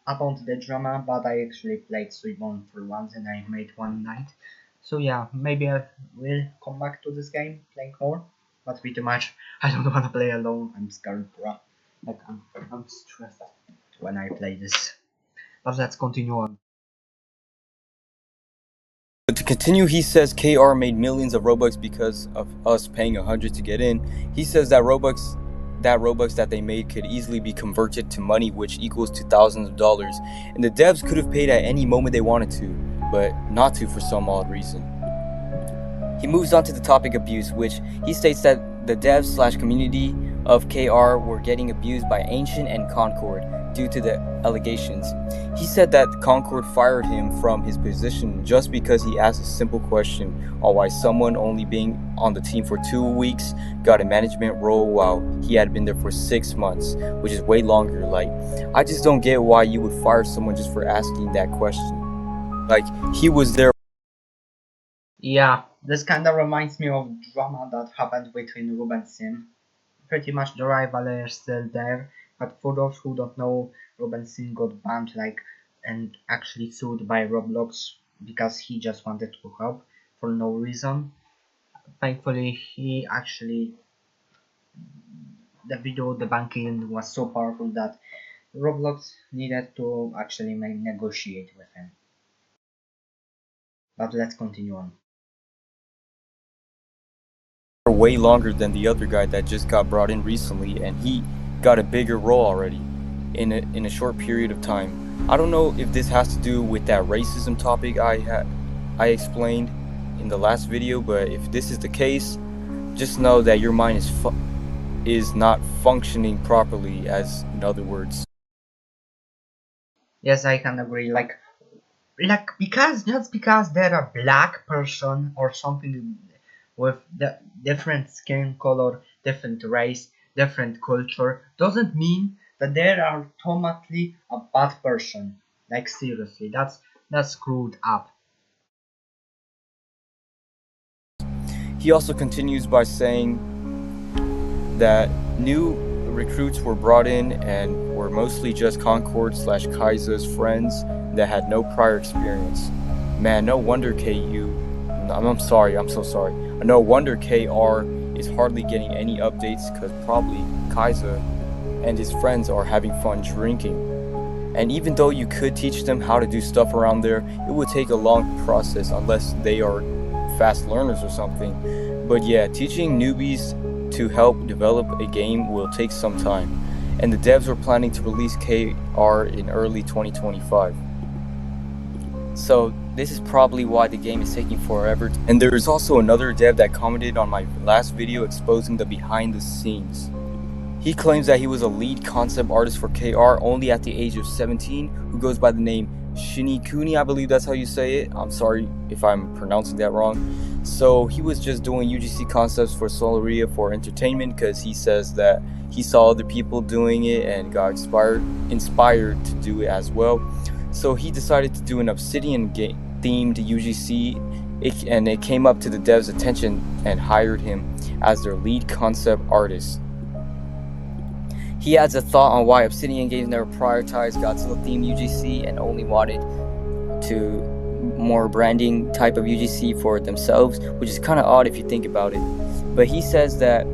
about the drama, but I actually played Sweetborn for once and I made one night. So yeah, maybe I will come back to this game, playing more. But pretty much, I don't want to play alone. I'm scared, bro. Like I'm stressed when I play this. But let's continue on. But to continue, he says KR made millions of Robux because of us paying 100 to get in. He says that Robux that they made could easily be converted to money, which equals to thousands of dollars. And the devs could have paid at any moment they wanted to, but not to for some odd reason. He moves on to the topic abuse, which he states that the devs/community of KR were getting abused by Ancient and Concord due to the allegations. He said that Concord fired him from his position just because he asked a simple question on why someone only being on the team for 2 weeks got a management role while he had been there for 6 months, which is way longer. Like, I just don't get why you would fire someone just for asking that question. Like, he was there. Yeah, this kinda reminds me of drama that happened between Ruben and Sim. Pretty much the rivalry is still there, but for those who don't know, Ruben Sim got banned and actually sued by Roblox because he just wanted to help for no reason. Thankfully, the video debunking was so powerful that Roblox needed to actually negotiate with him. But let's continue on. Way longer than the other guy that just got brought in recently, and he got a bigger role already in a short period of time. I don't know if this has to do with that racism topic I explained in the last video, but if this is the case, just know that your mind is not functioning properly, as in other words. Yes, I can agree. Like because just because they're a black person or something with the different skin color, different race, different culture, doesn't mean that they are automatically a bad person. Like seriously, that's screwed up. He also continues by saying that new recruits were brought in and were mostly just Concord/Kaisa's friends that had no prior experience. Man, no wonder I'm sorry, I'm so sorry. No wonder KR is hardly getting any updates, because probably Kaisa and his friends are having fun drinking. And even though you could teach them how to do stuff around there, it would take a long process unless they are fast learners or something. But yeah, teaching newbies to help develop a game will take some time, and the devs were planning to release KR in early 2025. So this is probably why the game is taking forever. And there is also another dev that commented on my last video exposing the behind the scenes. He claims that he was a lead concept artist for KR only at the age of 17, who goes by the name Shinikuni, I believe that's how you say it. I'm sorry if I'm pronouncing that wrong. So he was just doing UGC concepts for Solaria for entertainment, because he says that he saw other people doing it and got inspired to do it as well. So he decided to do an Obsidian game themed UGC, and it came up to the devs' attention and hired him as their lead concept artist. He adds a thought on why Obsidian Games never prioritized Godzilla themed UGC and only wanted to more branding type of UGC for themselves, which is kind of odd if you think about it. But he says that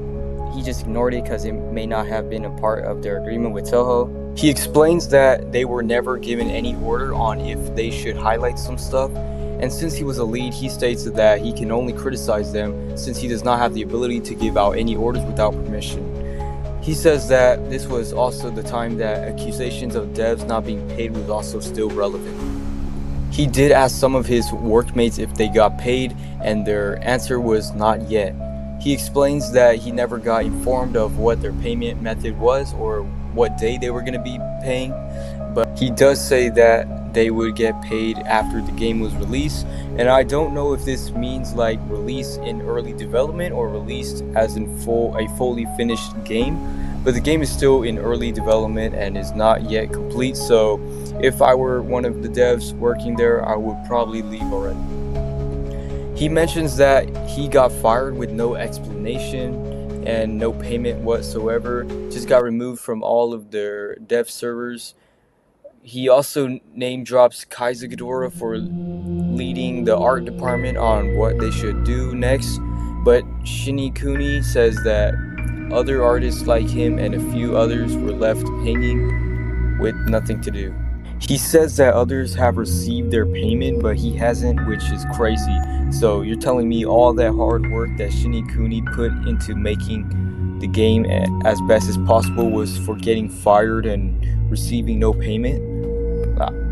he just ignored it because it may not have been a part of their agreement with Toho. He explains that they were never given any order on if they should highlight some stuff, and since he was a lead, he states that he can only criticize them since he does not have the ability to give out any orders without permission. He says that this was also the time that accusations of devs not being paid was also still relevant. He did ask some of his workmates if they got paid, and their answer was not yet. He explains that he never got informed of what their payment method was or what day they were going to be paying, but he does say that they would get paid after the game was released, and I don't know if this means like release in early development or released as in a fully finished game, but the game is still in early development and is not yet complete, so if I were one of the devs working there, I would probably leave already. He mentions that he got fired with no explanation and no payment whatsoever, just got removed from all of their dev servers. He also name drops Kaiyu for leading the art department on what they should do next, but Shinikuni says that other artists like him and a few others were left hanging with nothing to do. He says that others have received their payment, but he hasn't, which is crazy. So you're telling me all that hard work that Shinikuni put into making the game as best as possible was for getting fired and receiving no payment?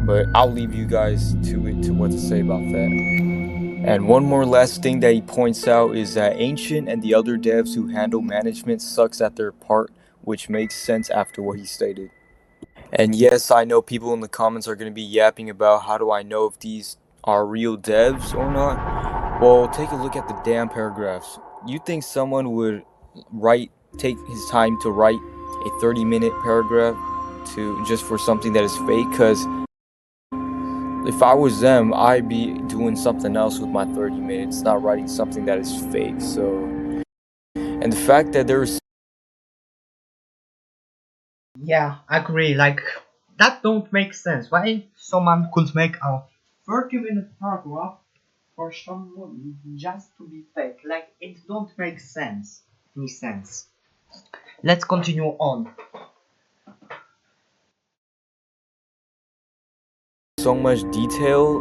But I'll leave you guys to what to say about that. And one more last thing that he points out is that Ancient and the other devs who handle management sucks at their part, which makes sense after what he stated. And yes, I know people in the comments are going to be yapping about how do I know if these are real devs or not. Well, take a look at the damn paragraphs. You think someone would take his time to write a 30-minute paragraph just for something that is fake? Because if I was them, I'd be doing something else with my 30 minutes, not writing something that is fake. So, and the fact that there's agree. Like, that don't make sense. Why someone could make a 30-minute paragraph for someone just to be fake? Like, it don't make sense. Any sense. Let's continue on. so much detail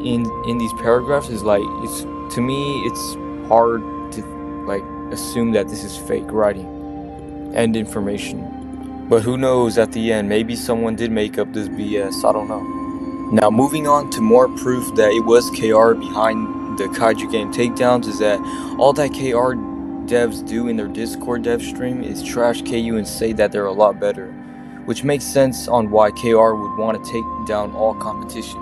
in these paragraphs is like, it's to me it's hard to like assume that this is fake writing and information. But who knows, at the end, maybe someone did make up this BS, I don't know. Now moving on to more proof that it was KR behind the Kaiju game takedowns is that all that KR devs do in their Discord dev stream is trash KU and say that they're a lot better, which makes sense on why KR would want to take down all competition.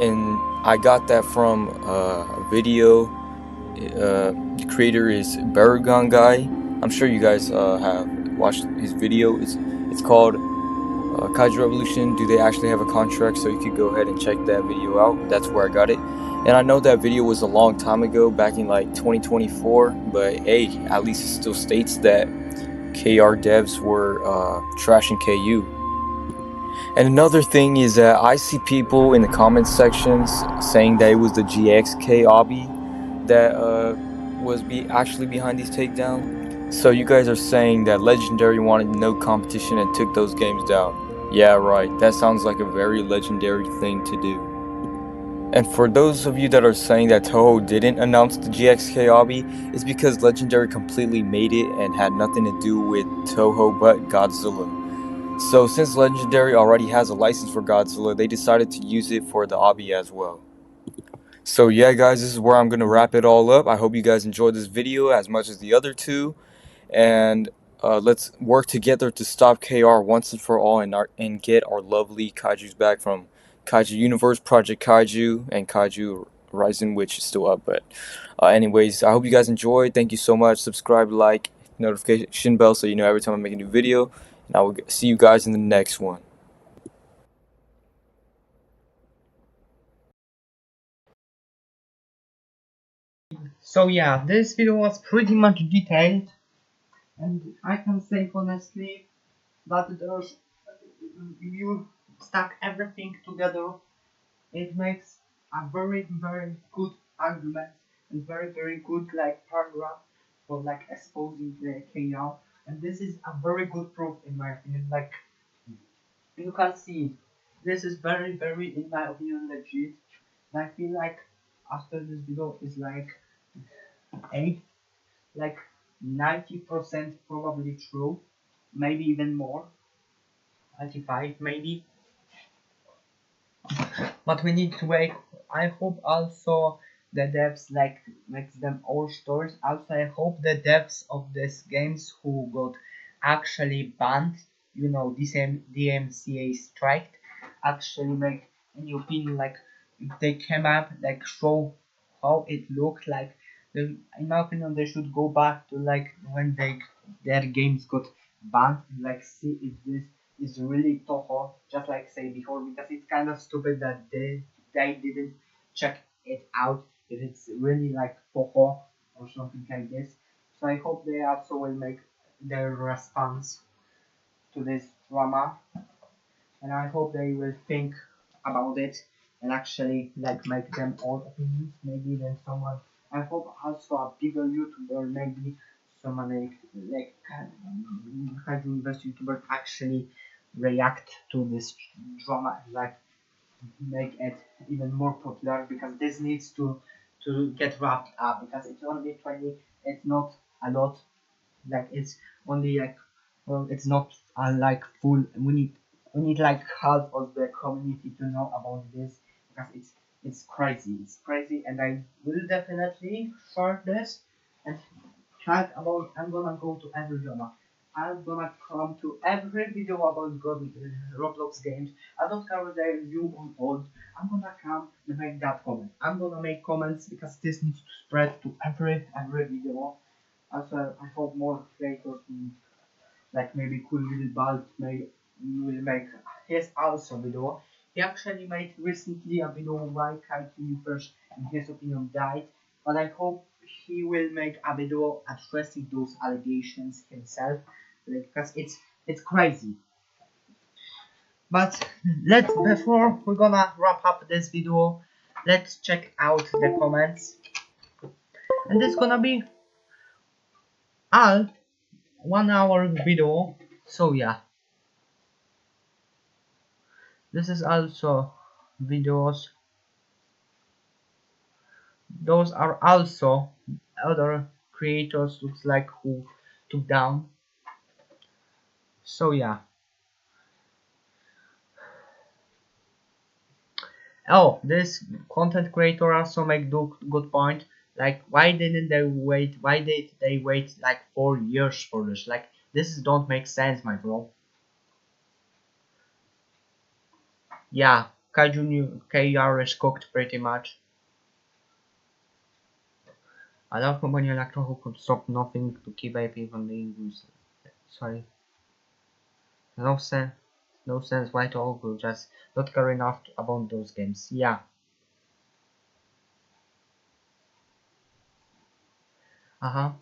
And I got that from a video. The creator is Baragon Guy. I'm sure you guys have watched his video. It's called Kaiyu Revolution. Do they actually have a contract? So you could go ahead and check that video out. That's where I got it. And I know that video was a long time ago, back in like 2024. But hey, at least it still states that KR devs were trashing KU. And another thing is that I see people in the comment sections saying that it was the GXK obby that was actually behind these takedowns. So you guys are saying that Legendary wanted no competition and took those games down. Yeah, right. That sounds like a very legendary thing to do. And for those of you that are saying that Toho didn't announce the GXK Obby, it's because Legendary completely made it and had nothing to do with Toho but Godzilla. So since Legendary already has a license for Godzilla, they decided to use it for the Obby as well. So yeah guys, this is where I'm going to wrap it all up. I hope you guys enjoyed this video as much as the other two. And let's work together to stop KR once and for all, and get our lovely kaijus back from Kaiju Universe, Project Kaiju, and Kaiju Rising, which is still up. But anyways, I hope you guys enjoyed. Thank you so much. Subscribe, like, notification bell so you know every time I make a new video. And I will see you guys in the next one. So yeah, this video was pretty much detailed, and I can say honestly that there's you stack everything together. It makes a very good argument and very good like paragraph for like exposing the KL, and this is a very good proof in my opinion. Like you can see, this is very in my opinion legit. And I feel like after this video is like 8, like 90% probably true, maybe even more, 95 maybe. But we need to wait. I hope also the devs like makes them all stories. Also, I hope the devs of these games who got actually banned, DMCA striked, actually make any opinion like if they came up like show how it looked like. In my opinion, they should go back to like when their games got banned and like see if this is really Toho, just like say before, because it's kind of stupid that they didn't check it out if it's really like Toho or something like this. So I hope they also will make their response to this drama, and I hope they will think about it and actually like make them all opinions. Maybe then someone. I hope also a bigger YouTuber, maybe someone like Kaiyu Revolution YouTuber actually react to this drama and like make it even more popular, because this needs to get wrapped up, because it's only 20. It's not a lot, like it's only like, well, it's not like full. We need like half of the community to know about this, because it's crazy, and I will definitely share this and chat about. I'm gonna go to every drama. I'm gonna come to every video about Roblox games. I don't care whether they're new or old. I'm gonna come and make that comment. I'm gonna make comments because this needs to spread to every video. Also, I hope more creators, like maybe Cool Little Bald, will make his also video. He actually made recently a video why Kaiyu first, in his opinion, died. But I hope he will make a video addressing those allegations himself, like, because it's crazy. But let's before we're gonna wrap up this video, let's check out the comments, and this gonna be all 1 hour video. So yeah, this is also videos. Those are also other creators looks like who took down. So yeah. Oh, this content creator also make good point. Like why didn't they wait? Why did they wait like 4 years for this? Like this don't make sense, my bro. Yeah, Kaiju KR is cooked pretty much. I love company electro who could stop nothing to keep IP from being used. Sorry. No sense. No sense. Why to all group just not care enough about those games. Yeah. Uh-huh.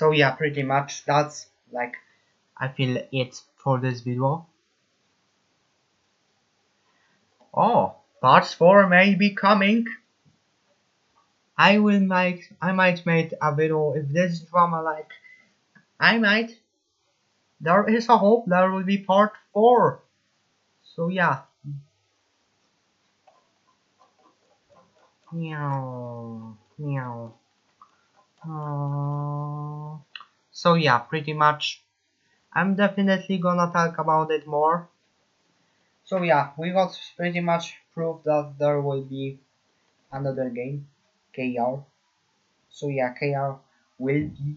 So yeah, pretty much that's like I feel it for this video. Oh, parts 4 may be coming. I might make a video if this drama like I might. There is a hope there will be part 4. So yeah. Meow meow. So yeah, pretty much. I'm definitely gonna talk about it more. So yeah, we got pretty much proof that there will be another game, KR. So yeah, KR will be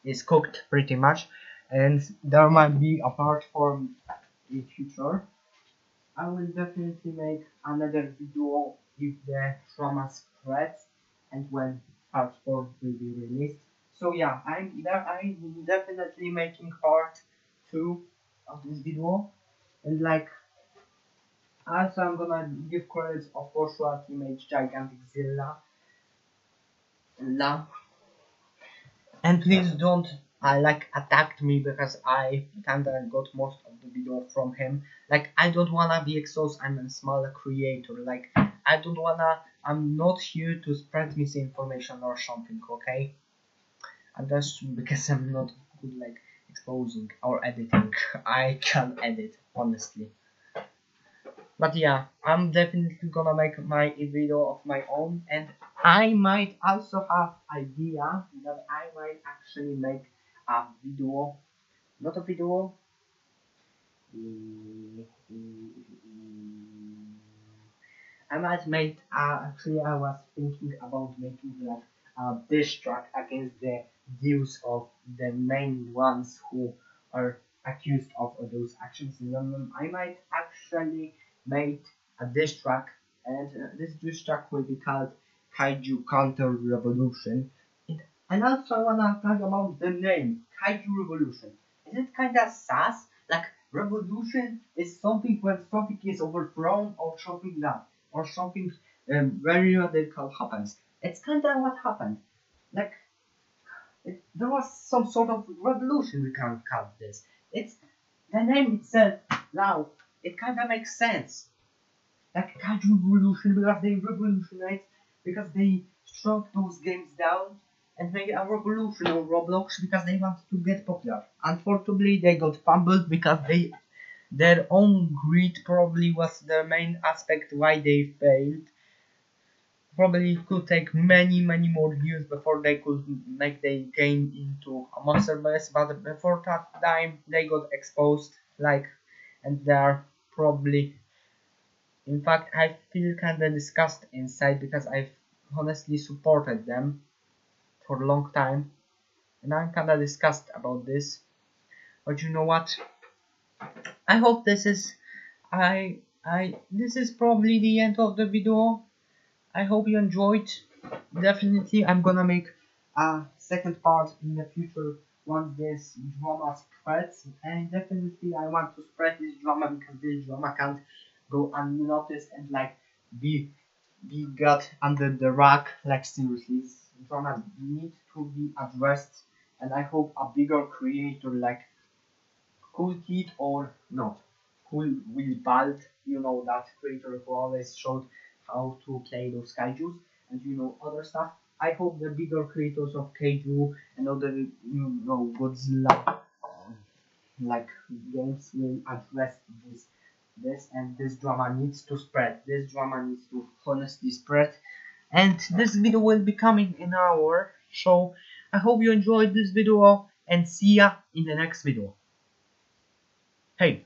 is cooked pretty much, and there might be a part for in future. I will definitely make another video if the trauma spreads and when part 4 will be released. So yeah, I'm definitely making part 2 of this video, and like also I'm gonna give credits of course to our teammate Gigantic Zilla. And please don't like attack me because I kinda got most of the video from him. Like I don't wanna be exposed. I'm a smaller creator. Like I don't wanna. I'm not here to spread misinformation or something. Okay, and that's because I'm not good like exposing or editing. I can edit honestly. But yeah, I'm definitely gonna make my video of my own, and I might also have idea that I might actually make a video, not a video. I might make. Actually, I was thinking about making like a diss track against the views of the main ones who are accused of those actions in London. I might actually make a diss track, and this diss track will be called Kaiju Counter Revolution. And also, I wanna talk about the name Kaiju Revolution. Is it kinda sass? Like revolution is something when something is overthrown or something that or something very radical happens. It's kind of what happened. Like there was some sort of revolution. We can call this. It's the name itself. Now it kind of makes sense. Like Kaiju Revolution because they revolutionized because they struck those games down and made a revolution on Roblox because they wanted to get popular. Unfortunately, they got fumbled because their own greed probably was the main aspect why they failed. Probably could take many more years before they could make their game into a monster base, but before that time they got exposed like and they're probably in fact I feel kinda disgusted inside because I've honestly supported them for a long time and I'm kinda disgusted about this. But you know what? I hope this is this is probably the end of the video. I hope you enjoyed. Definitely I'm gonna make a second part in the future once this drama spreads, and definitely I want to spread this drama because this drama can't go unnoticed and like be got under the rug. Like seriously, this drama needs to be addressed, and I hope a bigger creator like Cool Kid or no, Cool Will Bald, you know that creator who always showed how to play those kaijus and you know other stuff. I hope the bigger creators of kaiju and other you know Godzilla like games will address this and this drama needs to spread. This drama needs to honestly spread. And this video will be coming in an hour. So I hope you enjoyed this video and see ya in the next video. Hey,